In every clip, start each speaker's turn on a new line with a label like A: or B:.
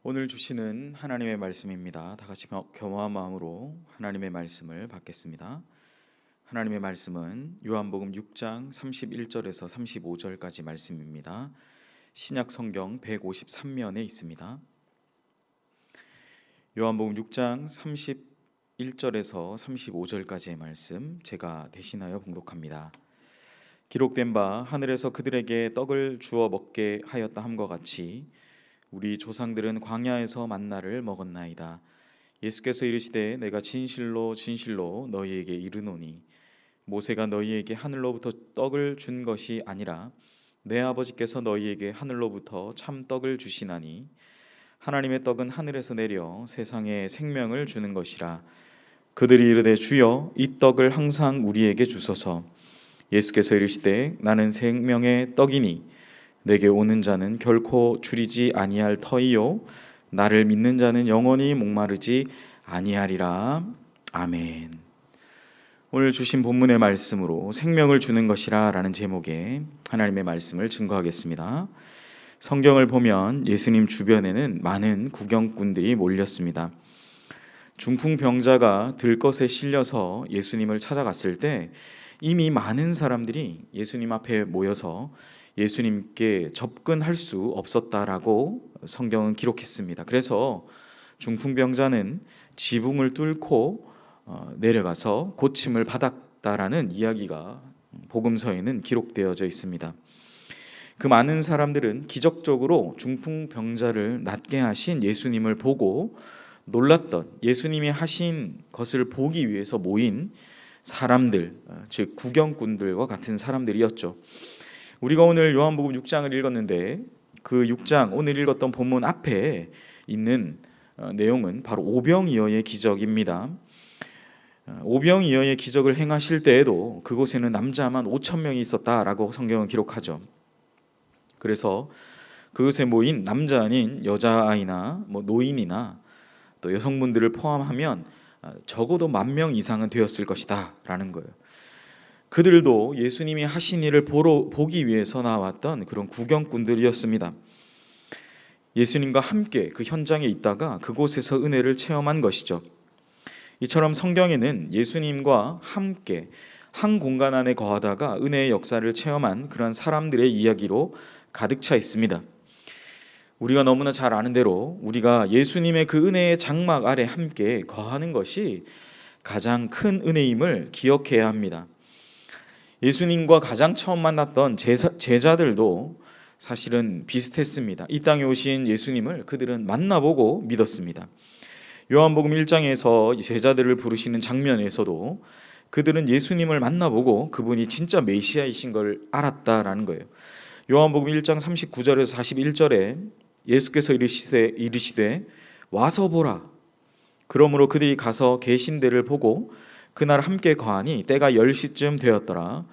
A: 오늘 주시는 하나님의 말씀입니다. 다 같이 겸허한 마음으로 하나님의 말씀을 받겠습니다. 하나님의 말씀은 요한복음 6장 31절에서 35절까지 말씀입니다. 신약 성경 153면에 있습니다. 요한복음 6장 31절에서 35절까지의 말씀 제가 대신하여 봉독합니다. 기록된 바 하늘에서 그들에게 떡을 주어 먹게 하였다 함과 같이 우리 조상들은 광야에서 만나를 먹었나이다. 예수께서 이르시되 내가 진실로 진실로 너희에게 이르노니 모세가 너희에게 하늘로부터 떡을 준 것이 아니라 내 아버지께서 너희에게 하늘로부터 참 떡을 주시나니 하나님의 떡은 하늘에서 내려 세상에 생명을 주는 것이라. 그들이 이르되 주여 이 떡을 항상 우리에게 주소서. 예수께서 이르시되 나는 생명의 떡이니 내게 오는 자는 결코 줄이지 아니할 터이요 나를 믿는 자는 영원히 목마르지 아니하리라. 아멘. 오늘 주신 본문의 말씀으로 생명을 주는 것이라 라는 제목의 하나님의 말씀을 증거하겠습니다. 성경을 보면 예수님 주변에는 많은 구경꾼들이 몰렸습니다. 중풍병자가 들것에 실려서 예수님을 찾아갔을 때 이미 많은 사람들이 예수님 앞에 모여서 예수님께 접근할 수 없었다라고 성경은 기록했습니다. 그래서 중풍병자는 지붕을 뚫고 내려가서 고침을 받았다라는 이야기가 복음서에는 기록되어져 있습니다. 그 많은 사람들은 기적적으로 중풍병자를 낫게 하신 예수님을 보고 놀랐던, 예수님이 하신 것을 보기 위해서 모인 사람들, 즉 구경꾼들과 같은 사람들이었죠. 우리가 오늘 요한복음 6장을 읽었는데 그 6장 오늘 읽었던 본문 앞에 있는 내용은 바로 오병이어의 기적입니다. 오병이어의 기적을 행하실 때에도 그곳에는 남자만 5천 명이 있었다라고 성경은 기록하죠. 그래서 그곳에 모인 남자 아닌 여자아이나 노인이나 또 여성분들을 포함하면 적어도 10,000명 이상은 되었을 것이다 라는 거예요. 그들도 예수님이 하신 일을 보기 위해서 나왔던 그런 구경꾼들이었습니다. 예수님과 함께 그 현장에 있다가 그곳에서 은혜를 체험한 것이죠. 이처럼 성경에는 예수님과 함께 한 공간 안에 거하다가 은혜의 역사를 체험한 그런 사람들의 이야기로 가득 차 있습니다. 우리가 너무나 잘 아는 대로 우리가 예수님의 그 은혜의 장막 아래 함께 거하는 것이 가장 큰 은혜임을 기억해야 합니다. 예수님과 가장 처음 만났던 제자들도 사실은 비슷했습니다. 이 땅에 오신 예수님을 그들은 만나보고 믿었습니다. 요한복음 1장에서 제자들을 부르시는 장면에서도 그들은 예수님을 만나보고 그분이 진짜 메시아이신 걸 알았다라는 거예요. 요한복음 1장 39절에서 41절에 예수께서 이르시되 와서 보라. 그러므로 그들이 가서 계신 데를 보고 그날 함께 거하니 때가 10시쯤 되었더라.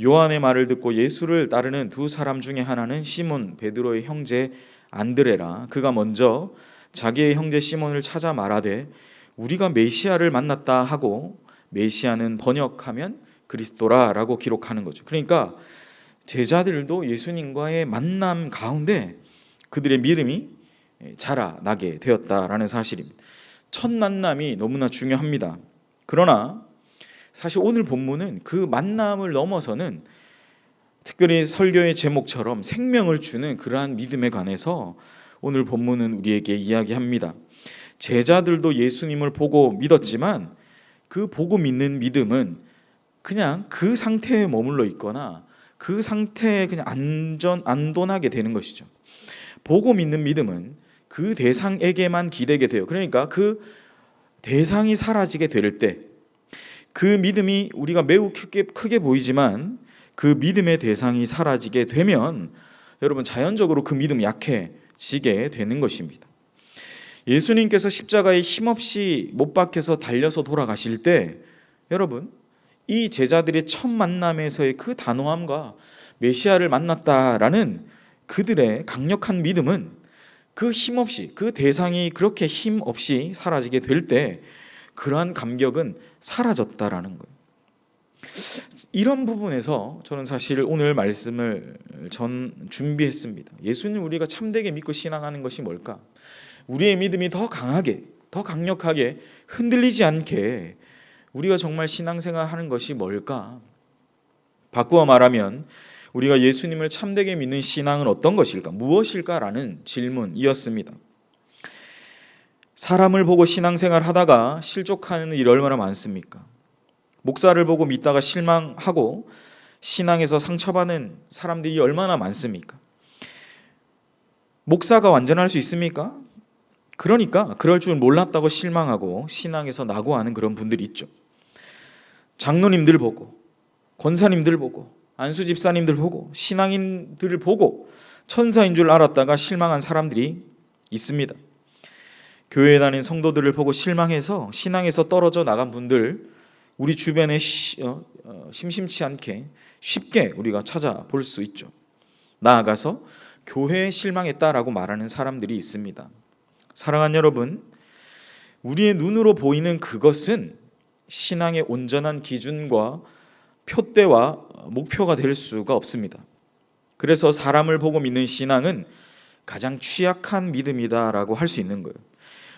A: 요한의 말을 듣고 예수를 따르는 두 사람 중에 하나는 시몬 베드로의 형제 안드레라. 그가 먼저 자기의 형제 시몬을 찾아 말하되 우리가 메시아를 만났다 하고, 메시아는 번역하면 그리스도라 라고 기록하는 거죠. 그러니까 제자들도 예수님과의 만남 가운데 그들의 믿음이 자라나게 되었다라는 사실입니다. 첫 만남이 너무나 중요합니다. 그러나 사실 오늘 본문은 그 만남을 넘어서는 특별히 설교의 제목처럼 생명을 주는 그러한 믿음에 관해서 오늘 본문은 우리에게 이야기합니다. 제자들도 예수님을 보고 믿었지만 그 보고 믿는 믿음은 그냥 그 상태에 머물러 있거나 그 상태에 그냥 안돈하게 되는 것이죠. 보고 믿는 믿음은 그 대상에게만 기대게 돼요. 그러니까 그 대상이 사라지게 될 때 그 믿음이 우리가 매우 크게 보이지만 그 믿음의 대상이 사라지게 되면 여러분 자연적으로 그 믿음이 약해지게 되는 것입니다. 예수님께서 십자가에 힘없이 못 박혀서 달려서 돌아가실 때 여러분 이 제자들의 첫 만남에서의 그 단호함과 메시아를 만났다라는 그들의 강력한 믿음은 그 힘없이, 그 대상이 그렇게 힘없이 사라지게 될 때 그러한 감격은 사라졌다라는 거예요. 이런 부분에서 저는 사실 오늘 말씀을 준비했습니다. 예수님 우리가 참되게 믿고 신앙하는 것이 뭘까? 우리의 믿음이 더 강하게, 더 강력하게 흔들리지 않게 우리가 정말 신앙생활 하는 것이 뭘까? 바꾸어 말하면 우리가 예수님을 참되게 믿는 신앙은 어떤 것일까? 무엇일까라는 질문이었습니다. 사람을 보고 신앙생활 하다가 실족하는 일이 얼마나 많습니까? 목사를 보고 믿다가 실망하고 신앙에서 상처받는 사람들이 얼마나 많습니까? 목사가 완전할 수 있습니까? 그러니까 그럴 줄 몰랐다고 실망하고 신앙에서 낙오하는 그런 분들이 있죠. 장로님들 보고, 권사님들 보고, 안수 집사님들 보고, 신앙인들을 보고 천사인 줄 알았다가 실망한 사람들이 있습니다. 교회에 다니는 성도들을 보고 실망해서 신앙에서 떨어져 나간 분들 우리 주변에 심심치 않게 쉽게 우리가 찾아볼 수 있죠. 나아가서 교회에 실망했다라고 말하는 사람들이 있습니다. 사랑하는 여러분, 우리의 눈으로 보이는 그것은 신앙의 온전한 기준과 표대와 목표가 될 수가 없습니다. 그래서 사람을 보고 믿는 신앙은 가장 취약한 믿음이다라고 할 수 있는 거예요.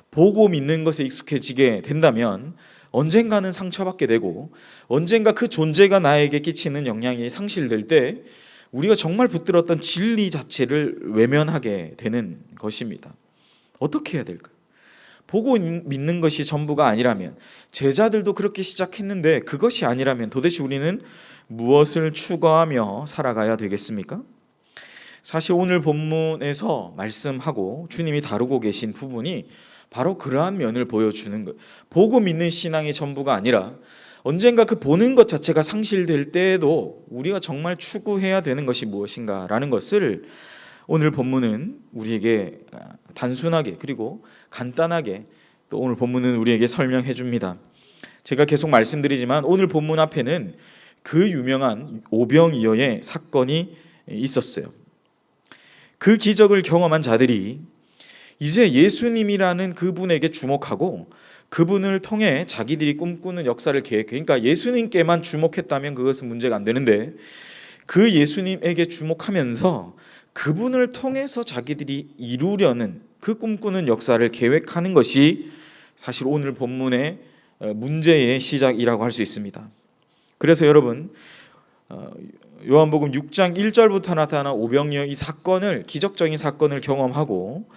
A: 보고 믿는 것에 익숙해지게 된다면 언젠가는 상처받게 되고 언젠가 그 존재가 나에게 끼치는 영향이 상실될 때 우리가 정말 붙들었던 진리 자체를 외면하게 되는 것입니다. 어떻게 해야 될까요? 보고 믿는 것이 전부가 아니라면, 제자들도 그렇게 시작했는데 그것이 아니라면 도대체 우리는 무엇을 추구하며 살아가야 되겠습니까? 사실 오늘 본문에서 말씀하고 주님이 다루고 계신 부분이 바로 그러한 면을 보여주는 거예요. 보고 믿는 신앙이 전부가 아니라 언젠가 그 보는 것 자체가 상실될 때에도 우리가 정말 추구해야 되는 것이 무엇인가라는 것을 오늘 본문은 우리에게 단순하게 그리고 간단하게 또 오늘 본문은 우리에게 설명해 줍니다. 제가 계속 말씀드리지만 오늘 본문 앞에는 그 유명한 오병이어의 사건이 있었어요. 그 기적을 경험한 자들이 이제 예수님이라는 그분에게 주목하고 그분을 통해 자기들이 꿈꾸는 역사를 계획해. 그러니까 예수님께만 주목했다면 그것은 문제가 안 되는데 그 예수님에게 주목하면서 그분을 통해서 자기들이 이루려는 그 꿈꾸는 역사를 계획하는 것이 사실 오늘 본문의 문제의 시작이라고 할 수 있습니다. 그래서 여러분, 요한복음 6장 1절부터 나타난 오병이어 이 사건을, 기적적인 사건을 경험하고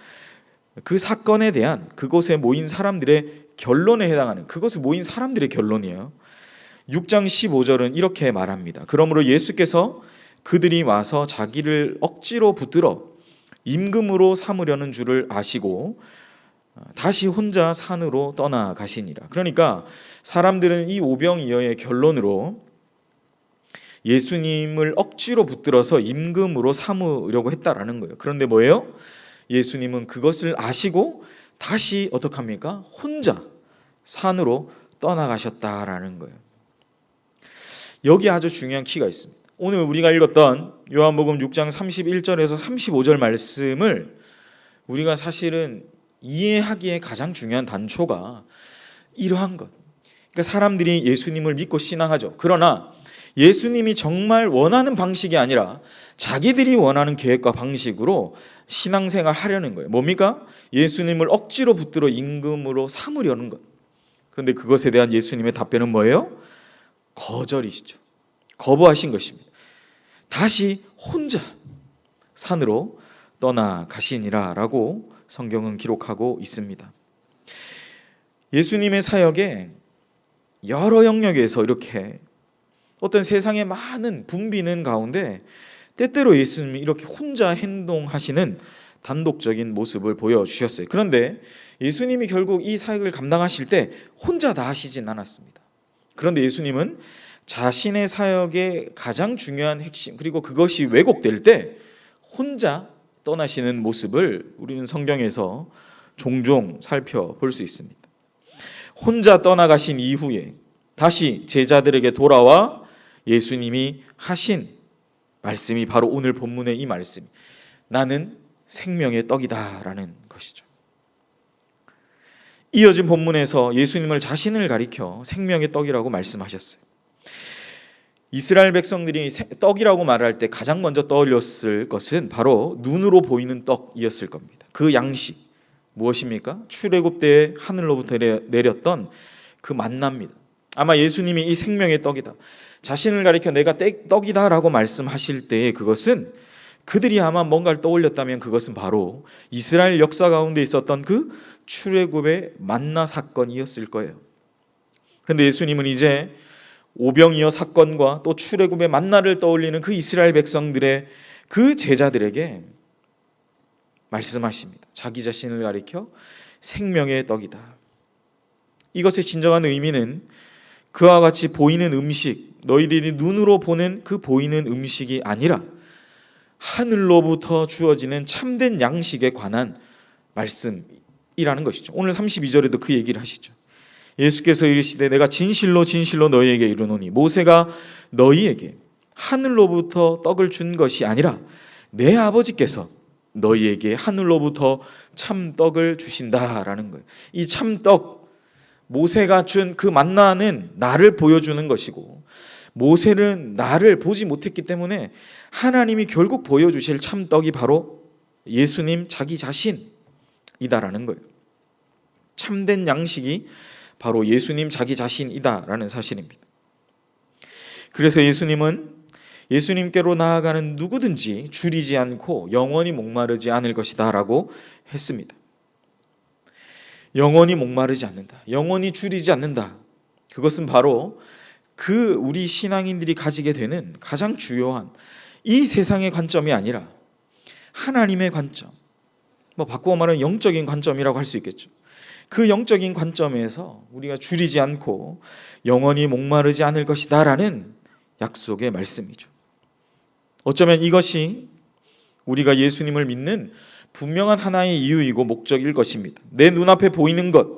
A: 그 사건에 대한 그곳에 모인 사람들의 결론에 해당하는, 그것에 모인 사람들의 결론이에요. 6장 15절은 이렇게 말합니다. 그러므로 예수께서 그들이 와서 자기를 억지로 붙들어 임금으로 삼으려는 줄을 아시고 다시 혼자 산으로 떠나가시니라. 그러니까 사람들은 이 오병이어의 결론으로 예수님을 억지로 붙들어서 임금으로 삼으려고 했다라는 거예요. 그런데 뭐예요? 예수님은 그것을 아시고 다시 어떻게 합니까? 혼자 산으로 떠나가셨다라는 거예요. 여기 아주 중요한 키가 있습니다. 오늘 우리가 읽었던 요한복음 6장 31절에서 35절 말씀을 우리가 사실은 이해하기에 가장 중요한 단초가 이러한 것. 그러니까 사람들이 예수님을 믿고 신앙하죠. 그러나 예수님이 정말 원하는 방식이 아니라 자기들이 원하는 계획과 방식으로 신앙생활 하려는 거예요. 뭡니까? 예수님을 억지로 붙들어 임금으로 삼으려는 것. 그런데 그것에 대한 예수님의 답변은 뭐예요? 거절이시죠. 거부하신 것입니다. 다시 혼자 산으로 떠나가시니라 라고 성경은 기록하고 있습니다. 예수님의 사역에 여러 영역에서 이렇게 어떤 세상의 많은 붐비는 가운데 때때로 예수님이 이렇게 혼자 행동하시는 단독적인 모습을 보여주셨어요. 그런데 예수님이 결국 이 사역을 감당하실 때 혼자 다 하시진 않았습니다. 그런데 예수님은 자신의 사역의 가장 중요한 핵심, 그리고 그것이 왜곡될 때 혼자 떠나시는 모습을 우리는 성경에서 종종 살펴볼 수 있습니다. 혼자 떠나가신 이후에 다시 제자들에게 돌아와 예수님이 하신 말씀이 바로 오늘 본문의 이 말씀, 나는 생명의 떡이다라는 것이죠. 이어진 본문에서 예수님을 자신을 가리켜 생명의 떡이라고 말씀하셨어요. 이스라엘 백성들이 떡이라고 말할 때 가장 먼저 떠올렸을 것은 바로 눈으로 보이는 떡이었을 겁니다. 그 양식 무엇입니까? 출애굽 때에 하늘로부터 내렸던 그 만나입니다. 아마 예수님이 이 생명의 떡이다, 자신을 가리켜 내가 떡이다 라고 말씀하실 때에 그것은, 그들이 아마 뭔가를 떠올렸다면 그것은 바로 이스라엘 역사 가운데 있었던 그 출애굽의 만나 사건이었을 거예요. 그런데 예수님은 이제 오병이어 사건과 또 출애굽의 만나를 떠올리는 그 이스라엘 백성들의 그 제자들에게 말씀하십니다. 자기 자신을 가리켜 생명의 떡이다. 이것의 진정한 의미는 그와 같이 보이는 음식, 너희들이 눈으로 보는 그 보이는 음식이 아니라 하늘로부터 주어지는 참된 양식에 관한 말씀이라는 것이죠. 오늘 32절에도 그 얘기를 하시죠. 예수께서 이르시되 내가 진실로 진실로 너희에게 이르노니 모세가 너희에게 하늘로부터 떡을 준 것이 아니라 내 아버지께서 너희에게 하늘로부터 참떡을 주신다라는 거예요. 이 참떡, 모세가 준 그 만나는 나를 보여주는 것이고, 모세는 나를 보지 못했기 때문에 하나님이 결국 보여주실 참떡이 바로 예수님 자기 자신이다라는 거예요. 참된 양식이 바로 예수님 자기 자신이다라는 사실입니다. 그래서 예수님께로 나아가는 누구든지 줄이지 않고 영원히 목마르지 않을 것이다 라고 했습니다. 영원히 목마르지 않는다, 영원히 줄이지 않는다, 그것은 바로 그 우리 신앙인들이 가지게 되는 가장 주요한 이 세상의 관점이 아니라 하나님의 관점, 바꾸어 말하면 영적인 관점이라고 할 수 있겠죠. 그 영적인 관점에서 우리가 줄이지 않고 영원히 목마르지 않을 것이다 라는 약속의 말씀이죠. 어쩌면 이것이 우리가 예수님을 믿는 분명한 하나의 이유이고 목적일 것입니다. 내 눈앞에 보이는 것,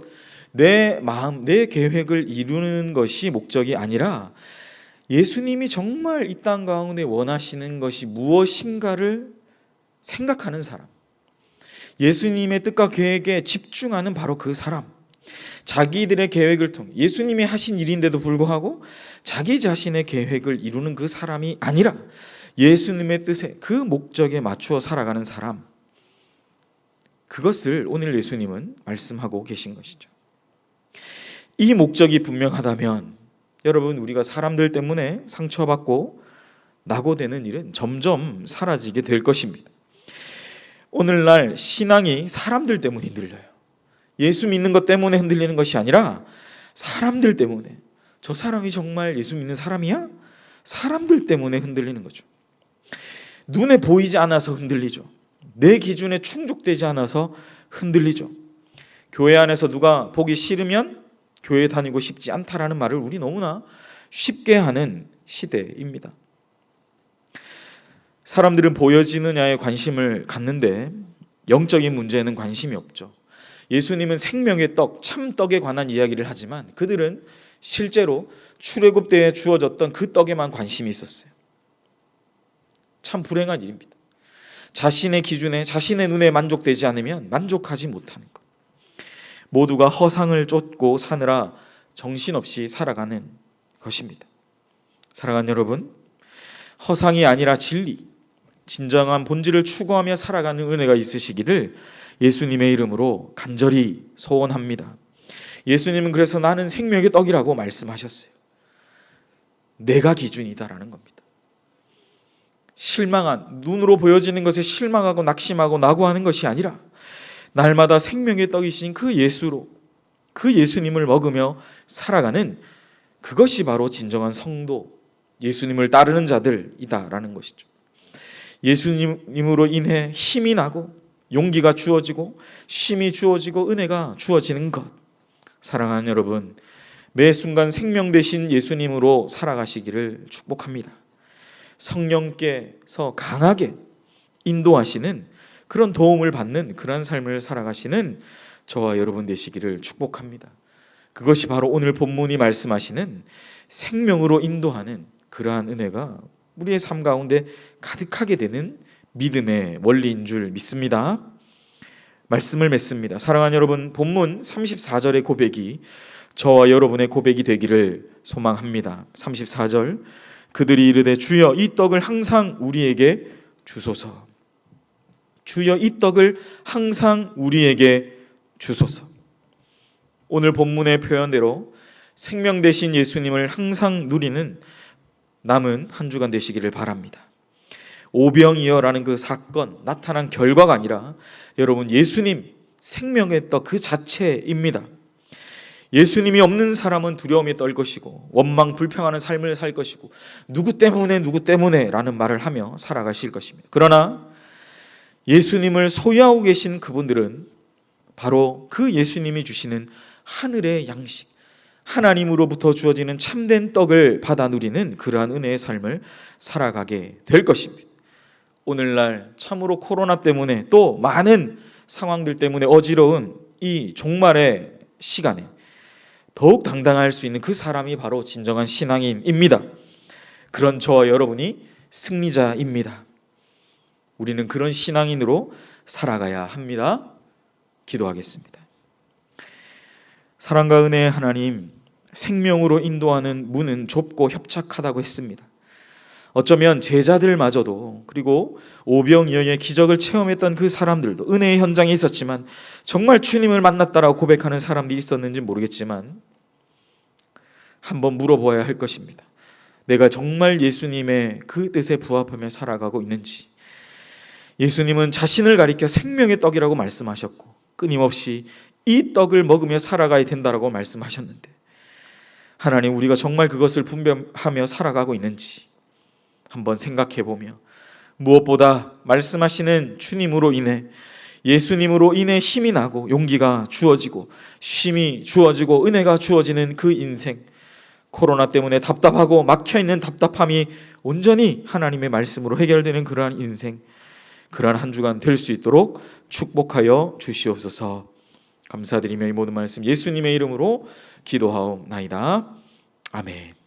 A: 내 마음, 내 계획을 이루는 것이 목적이 아니라 예수님이 정말 이 땅 가운데 원하시는 것이 무엇인가를 생각하는 사람, 예수님의 뜻과 계획에 집중하는 바로 그 사람, 자기들의 계획을 통해 예수님이 하신 일인데도 불구하고 자기 자신의 계획을 이루는 그 사람이 아니라 예수님의 뜻에, 그 목적에 맞추어 살아가는 사람, 그것을 오늘 예수님은 말씀하고 계신 것이죠. 이 목적이 분명하다면 여러분, 우리가 사람들 때문에 상처받고 낙오되는 일은 점점 사라지게 될 것입니다. 오늘날 신앙이 사람들 때문에 흔들려요. 예수 믿는 것 때문에 흔들리는 것이 아니라 사람들 때문에, 저 사람이 정말 예수 믿는 사람이야? 사람들 때문에 흔들리는 거죠. 눈에 보이지 않아서 흔들리죠. 내 기준에 충족되지 않아서 흔들리죠. 교회 안에서 누가 보기 싫으면 교회 다니고 싶지 않다라는 말을 우리 너무나 쉽게 하는 시대입니다. 사람들은 보여지느냐에 관심을 갖는데 영적인 문제에는 관심이 없죠. 예수님은 생명의 떡, 참떡에 관한 이야기를 하지만 그들은 실제로 출애굽 때에 주어졌던 그 떡에만 관심이 있었어요. 참 불행한 일입니다. 자신의 기준에, 자신의 눈에 만족되지 않으면 만족하지 못하는 것. 모두가 허상을 쫓고 사느라 정신없이 살아가는 것입니다. 사랑하는 여러분, 허상이 아니라 진리, 진정한 본질을 추구하며 살아가는 은혜가 있으시기를 예수님의 이름으로 간절히 소원합니다. 예수님은 그래서 나는 생명의 떡이라고 말씀하셨어요. 내가 기준이다라는 겁니다. 실망한, 눈으로 보여지는 것에 실망하고 낙심하고 낙오하는 것이 아니라 날마다 생명의 떡이신 그 예수로, 그 예수님을 먹으며 살아가는, 그것이 바로 진정한 성도, 예수님을 따르는 자들이다라는 것이죠. 예수님으로 인해 힘이 나고 용기가 주어지고 쉼이 주어지고 은혜가 주어지는 것. 사랑하는 여러분, 매 순간 생명 되신 예수님으로 살아가시기를 축복합니다. 성령께서 강하게 인도하시는 그런 도움을 받는 그런 삶을 살아가시는 저와 여러분 되시기를 축복합니다. 그것이 바로 오늘 본문이 말씀하시는 생명으로 인도하는 그러한 은혜가 우리의 삶 가운데 가득하게 되는 믿음의 원리인 줄 믿습니다. 말씀을 맺습니다. 사랑하는 여러분, 본문 34절의 고백이 저와 여러분의 고백이 되기를 소망합니다. 34절, 그들이 이르되 주여 이 떡을 항상 우리에게 주소서. 주여 이 떡을 항상 우리에게 주소서. 오늘 본문의 표현대로 생명 되신 예수님을 항상 누리는 남은 한 주간 되시기를 바랍니다. 오병이어라는 그 사건 나타난 결과가 아니라 여러분 예수님 생명의 떡 그 자체입니다. 예수님이 없는 사람은 두려움에 떨 것이고 원망 불평하는 삶을 살 것이고 누구 때문에 라는 말을 하며 살아가실 것입니다. 그러나 예수님을 소유하고 계신 그분들은 바로 그 예수님이 주시는 하늘의 양식, 하나님으로부터 주어지는 참된 떡을 받아 누리는 그러한 은혜의 삶을 살아가게 될 것입니다. 오늘날 참으로 코로나 때문에 또 많은 상황들 때문에 어지러운 이 종말의 시간에 더욱 당당할 수 있는 그 사람이 바로 진정한 신앙인입니다. 그런 저와 여러분이 승리자입니다. 우리는 그런 신앙인으로 살아가야 합니다. 기도하겠습니다. 사랑과 은혜의 하나님, 생명으로 인도하는 문은 좁고 협착하다고 했습니다. 어쩌면 제자들마저도 그리고 오병이어의 기적을 체험했던 그 사람들도 은혜의 현장에 있었지만 정말 주님을 만났다라고 고백하는 사람들이 있었는지 모르겠지만 한번 물어보아야 할 것입니다. 내가 정말 예수님의 그 뜻에 부합하며 살아가고 있는지. 예수님은 자신을 가리켜 생명의 떡이라고 말씀하셨고 끊임없이 이 떡을 먹으며 살아가야 된다라고 말씀하셨는데 하나님, 우리가 정말 그것을 분별하며 살아가고 있는지 한번 생각해보며 무엇보다 말씀하시는 주님으로 인해 예수님으로 인해 힘이 나고 용기가 주어지고 쉼이 주어지고 은혜가 주어지는 그 인생, 코로나 때문에 답답하고 막혀있는 답답함이 온전히 하나님의 말씀으로 해결되는 그러한 인생, 그러한 한 주간 될 수 있도록 축복하여 주시옵소서. 감사드리며 이 모든 말씀 예수님의 이름으로 기도하옵나이다. 아멘.